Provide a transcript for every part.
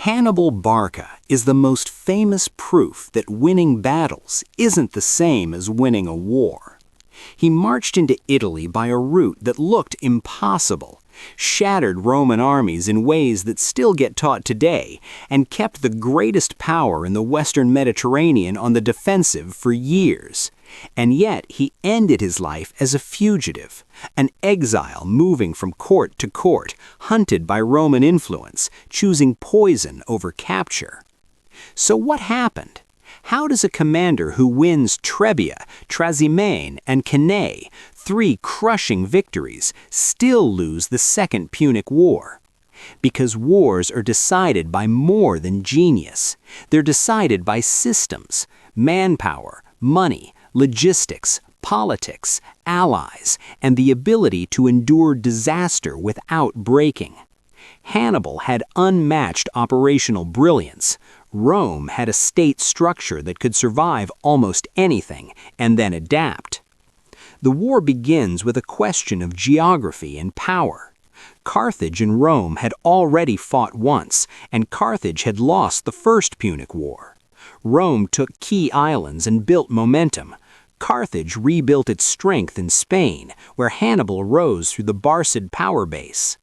Hannibal Barca is the most famous proof that winning battles isn't the same as winning a war. He marched into Italy by a route that looked impossible, shattered Roman armies in ways that still get taught today, and kept the greatest power in the Western Mediterranean on the defensive for years. And yet he ended his life as a fugitive, an exile moving from court to court, hunted by Roman influence, choosing poison over capture. So what happened? How does a commander who wins Trebia, Trasimene, and Cannae, 3 crushing victories, still lose the Second Punic War? Because wars are decided by more than genius. They're decided by systems, manpower, money, logistics, politics, allies, and the ability to endure disaster without breaking. Hannibal had unmatched operational brilliance. Rome had a state structure that could survive almost anything and then adapt. The war begins with a question of geography and power. Carthage and Rome had already fought once, and Carthage had lost the First Punic War. Rome took key islands and built momentum. Carthage rebuilt its strength in Spain, where Hannibal rose through the Barcid power base.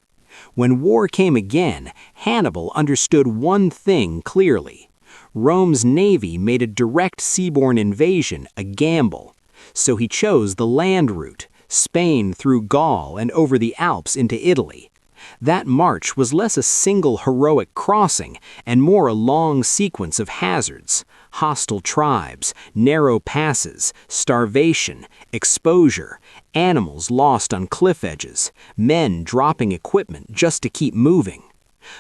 When war came again, Hannibal understood one thing clearly. Rome's navy made a direct seaborne invasion a gamble. So he chose the land route, Spain through Gaul and over the Alps into Italy. That march was less a single heroic crossing and more a long sequence of hazards: hostile tribes, narrow passes, starvation, exposure, animals lost on cliff edges, men dropping equipment just to keep moving.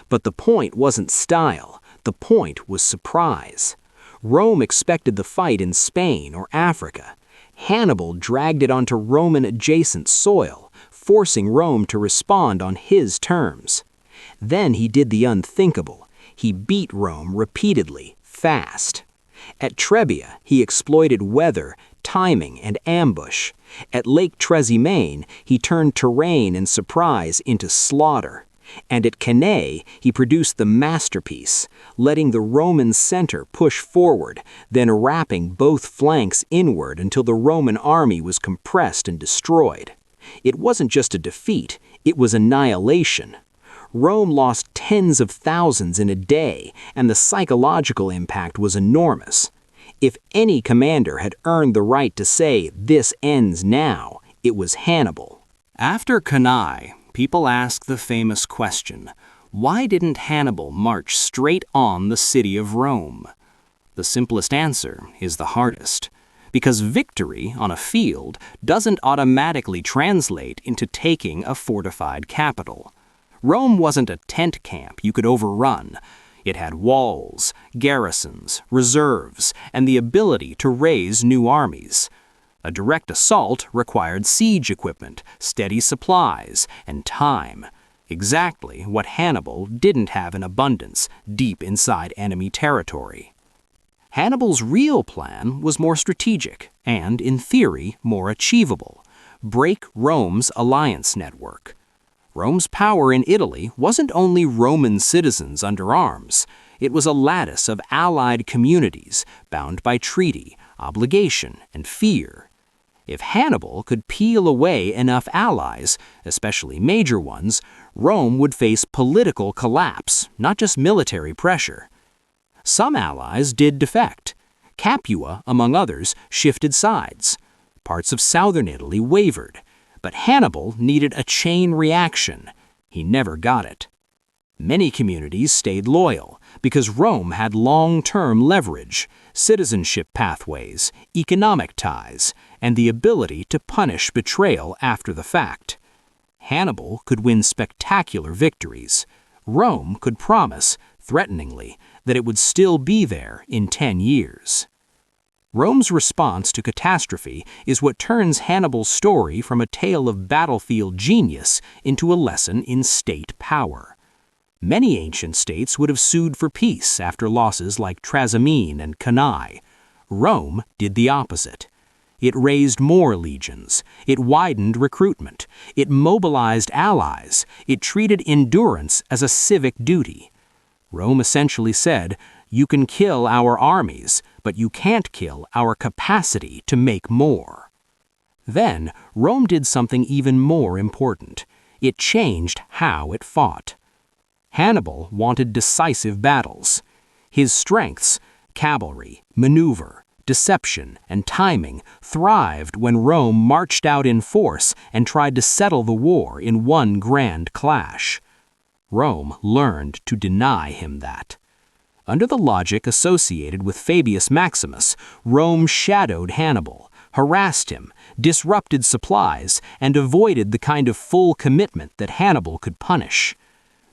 But the point wasn't style, the point was surprise. Rome expected the fight in Spain or Africa. Hannibal dragged it onto Roman-adjacent soil, forcing Rome to respond on his terms. Then he did the unthinkable. He beat Rome repeatedly, fast. At Trebia, he exploited weather, timing, and ambush. At Lake Trasimene, he turned terrain and surprise into slaughter. And at Cannae, he produced the masterpiece, letting the Roman center push forward, then wrapping both flanks inward until the Roman army was compressed and destroyed. It wasn't just a defeat, it was annihilation. Rome lost tens of thousands in a day, and the psychological impact was enormous. If any commander had earned the right to say, "This ends now," it was Hannibal. After Cannae, people ask the famous question, why didn't Hannibal march straight on the city of Rome? The simplest answer is the hardest. Because victory on a field doesn't automatically translate into taking a fortified capital. Rome wasn't a tent camp you could overrun. It had walls, garrisons, reserves, and the ability to raise new armies. A direct assault required siege equipment, steady supplies, and time. Exactly what Hannibal didn't have in abundance deep inside enemy territory. Hannibal's real plan was more strategic and, in theory, more achievable: break Rome's alliance network. Rome's power in Italy wasn't only Roman citizens under arms. It was a lattice of allied communities bound by treaty, obligation, and fear. If Hannibal could peel away enough allies, especially major ones, Rome would face political collapse, not just military pressure. Some allies did defect. Capua, among others, shifted sides. Parts of southern Italy wavered. But Hannibal needed a chain reaction. He never got it. Many communities stayed loyal because Rome had long-term leverage, citizenship pathways, economic ties, and the ability to punish betrayal after the fact. Hannibal could win spectacular victories. Rome could promise, threateningly, that it would still be there in 10 years. Rome's response to catastrophe is what turns Hannibal's story from a tale of battlefield genius into a lesson in state power. Many ancient states would have sued for peace after losses like Trasimene and Cannae. Rome did the opposite. It raised more legions. It widened recruitment. It mobilized allies. It treated endurance as a civic duty. Rome essentially said, "You can kill our armies, but you can't kill our capacity to make more." Then, Rome did something even more important. It changed how it fought. Hannibal wanted decisive battles. His strengths, cavalry, maneuver, deception, and timing, thrived when Rome marched out in force and tried to settle the war in one grand clash. Rome learned to deny him that. Under the logic associated with Fabius Maximus, Rome shadowed Hannibal, harassed him, disrupted supplies, and avoided the kind of full commitment that Hannibal could punish.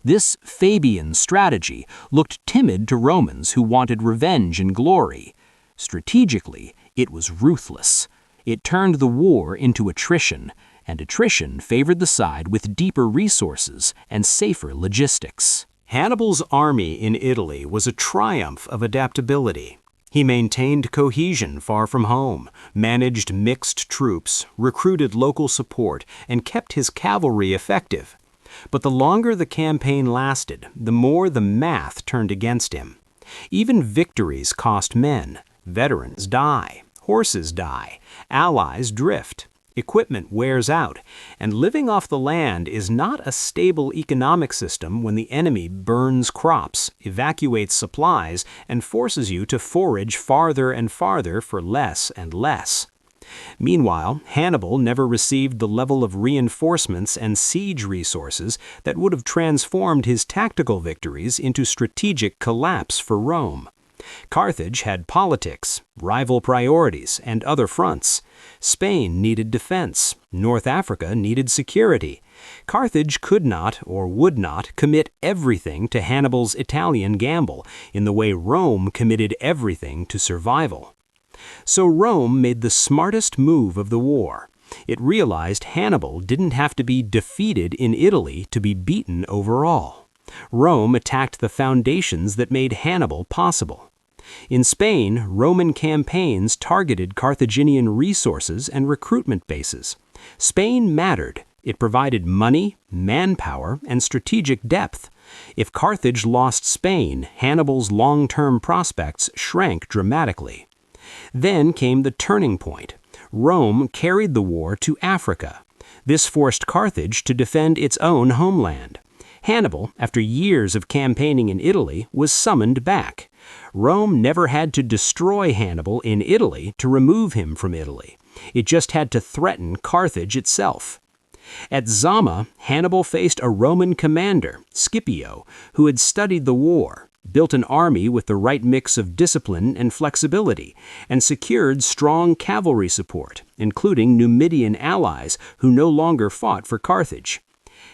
This Fabian strategy looked timid to Romans who wanted revenge and glory. Strategically, it was ruthless. It turned the war into attrition, and attrition favored the side with deeper resources and safer logistics. Hannibal's army in Italy was a triumph of adaptability. He maintained cohesion far from home, managed mixed troops, recruited local support, and kept his cavalry effective. But the longer the campaign lasted, the more the math turned against him. Even victories cost men. Veterans die, horses die, allies drift, equipment wears out, and living off the land is not a stable economic system when the enemy burns crops, evacuates supplies, and forces you to forage farther and farther for less and less. Meanwhile, Hannibal never received the level of reinforcements and siege resources that would have transformed his tactical victories into strategic collapse for Rome. Carthage had politics, rival priorities, and other fronts. Spain needed defense. North Africa needed security. Carthage could not or would not commit everything to Hannibal's Italian gamble in the way Rome committed everything to survival. So Rome made the smartest move of the war. It realized Hannibal didn't have to be defeated in Italy to be beaten overall. Rome attacked the foundations that made Hannibal possible. In Spain, Roman campaigns targeted Carthaginian resources and recruitment bases. Spain mattered. It provided money, manpower, and strategic depth. If Carthage lost Spain, Hannibal's long-term prospects shrank dramatically. Then came the turning point. Rome carried the war to Africa. This forced Carthage to defend its own homeland. Hannibal, after years of campaigning in Italy, was summoned back. Rome never had to destroy Hannibal in Italy to remove him from Italy. It just had to threaten Carthage itself. At Zama, Hannibal faced a Roman commander, Scipio, who had studied the war, built an army with the right mix of discipline and flexibility, and secured strong cavalry support, including Numidian allies who no longer fought for Carthage.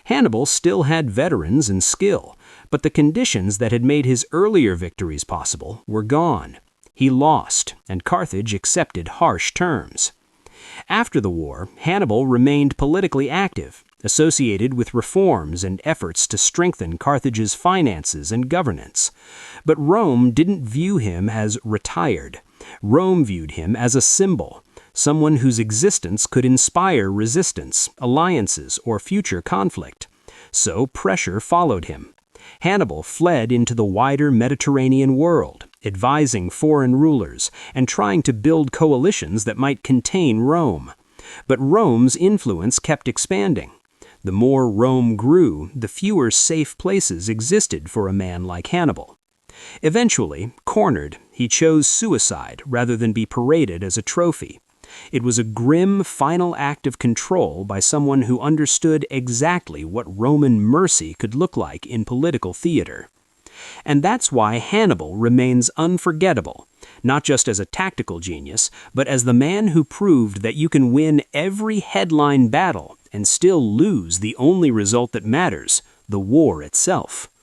Hannibal still had veterans and skill, but the conditions that had made his earlier victories possible were gone. He lost, and Carthage accepted harsh terms. After the war, Hannibal remained politically active, associated with reforms and efforts to strengthen Carthage's finances and governance. But Rome didn't view him as retired. Rome viewed him as a symbol, someone whose existence could inspire resistance, alliances, or future conflict. So pressure followed him. Hannibal fled into the wider Mediterranean world, advising foreign rulers and trying to build coalitions that might contain Rome. But Rome's influence kept expanding. The more Rome grew, the fewer safe places existed for a man like Hannibal. Eventually, cornered, he chose suicide rather than be paraded as a trophy. It was a grim final act of control by someone who understood exactly what Roman mercy could look like in political theater. And that's why Hannibal remains unforgettable, not just as a tactical genius, but as the man who proved that you can win every headline battle and still lose the only result that matters, the war itself.